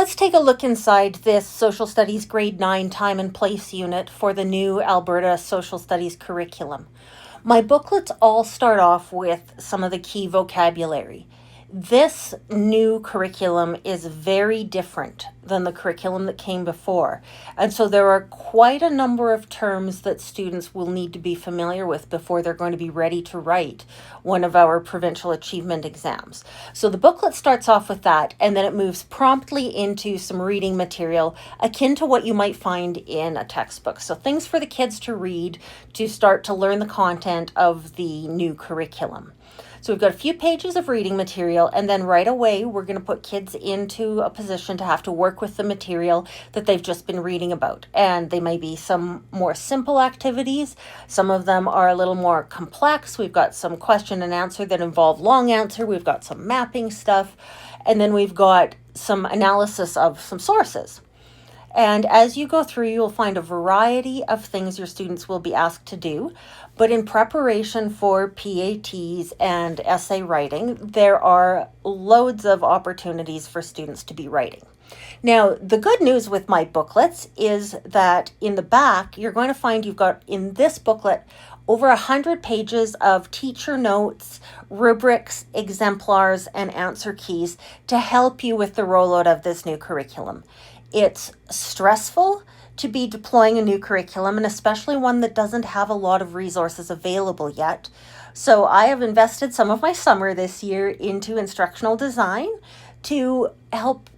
let's take a look inside this Social Studies Grade 9 Time and Place unit for the new Alberta Social Studies curriculum. My booklets all start off with some of the key vocabulary. This new curriculum is very different than the curriculum that came before. And so there are quite a number of terms that students will need to be familiar with before they're going to be ready to write one of our provincial achievement exams. So the booklet starts off with that, and then it moves promptly into some reading material akin to what you might find in a textbook. So things for the kids to read to start to learn the content of the new curriculum. So we've got a few pages of reading material, and then right away we're going to put kids into a position to have to work with the material that they've just been reading about. And they may be some more simple activities. Some of them are a little more complex. We've got some question and answer that involve long answer. We've got some mapping stuff. And then we've got some analysis of some sources. And as you go through, you'll find a variety of things your students will be asked to do. But in preparation for PATs and essay writing, there are loads of opportunities for students to be writing. Now, the good news with my booklets is that in the back, you're going to find you've got in this booklet over 100 pages of teacher notes, rubrics, exemplars, and answer keys to help you with the rollout of this new curriculum. It's stressful to be deploying a new curriculum, and especially one that doesn't have a lot of resources available yet. So I have invested some of my summer this year into instructional design to help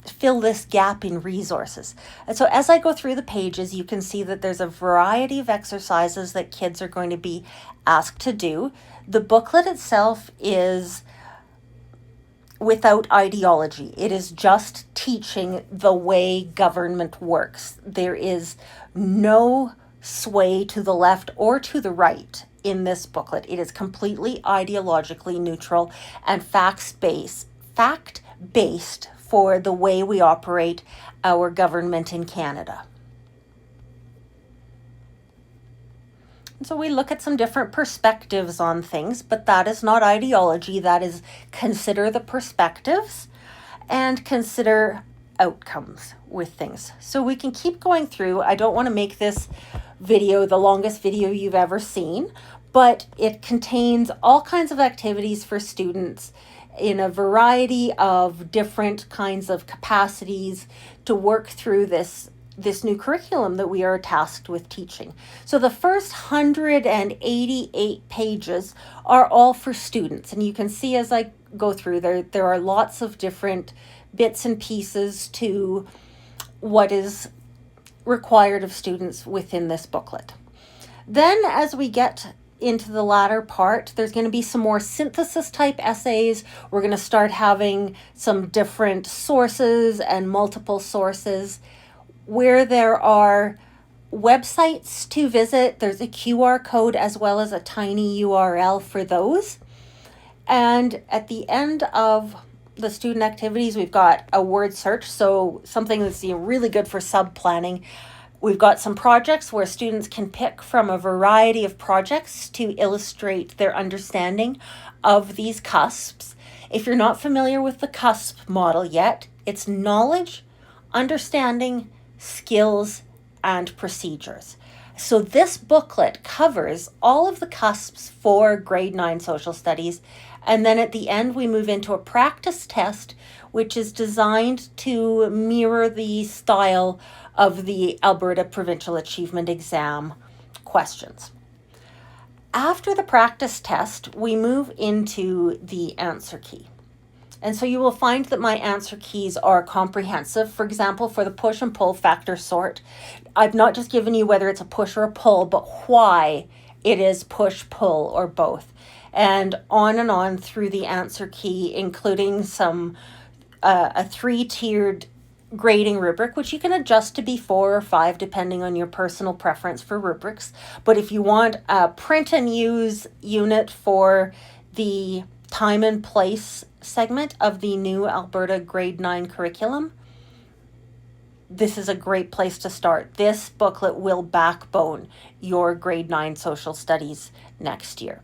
fill this gap in resources. And so as I go through the pages, you can see that there's a variety of exercises that kids are going to be asked to do. The booklet itself is without ideology. It is just teaching the way government works. There is no sway to the left or to the right in this booklet. It is completely ideologically neutral and fact-based for the way we operate our government in Canada. So we look at some different perspectives on things, but that is not ideology. That is consider the perspectives and consider outcomes with things. So we can keep going through. I don't want to make this video the longest video you've ever seen, but it contains all kinds of activities for students in a variety of different kinds of capacities to work through this new curriculum that we are tasked with teaching. So the first 188 pages are all for students. And you can see as I go through, there are lots of different bits and pieces to what is required of students within this booklet. Then as we get into the latter part, there's going to be some more synthesis type essays. We're going to start having some different sources and multiple sources. Where there are websites to visit, there's a QR code as well as a tiny URL for those. And at the end of the student activities, we've got a word search, so something that's really good for sub-planning. We've got some projects where students can pick from a variety of projects to illustrate their understanding of these KUSPs. If you're not familiar with the KUSP model yet, it's knowledge, understanding, skills, and procedures. So this booklet covers all of the KUSPs for grade 9 social studies. And then at the end, we move into a practice test, which is designed to mirror the style of the Alberta Provincial Achievement Exam questions. After the practice test, we move into the answer key. And so you will find that my answer keys are comprehensive. For example, for the push and pull factor sort, I've not just given you whether it's a push or a pull, but why it is push, pull, or both. And on through the answer key, including some a 3-tiered grading rubric, which you can adjust to be 4 or 5, depending on your personal preference for rubrics. But if you want a print and use unit for the time and place segment of the new Alberta Grade 9 curriculum, this is a great place to start. This booklet will backbone your grade 9 social studies next year.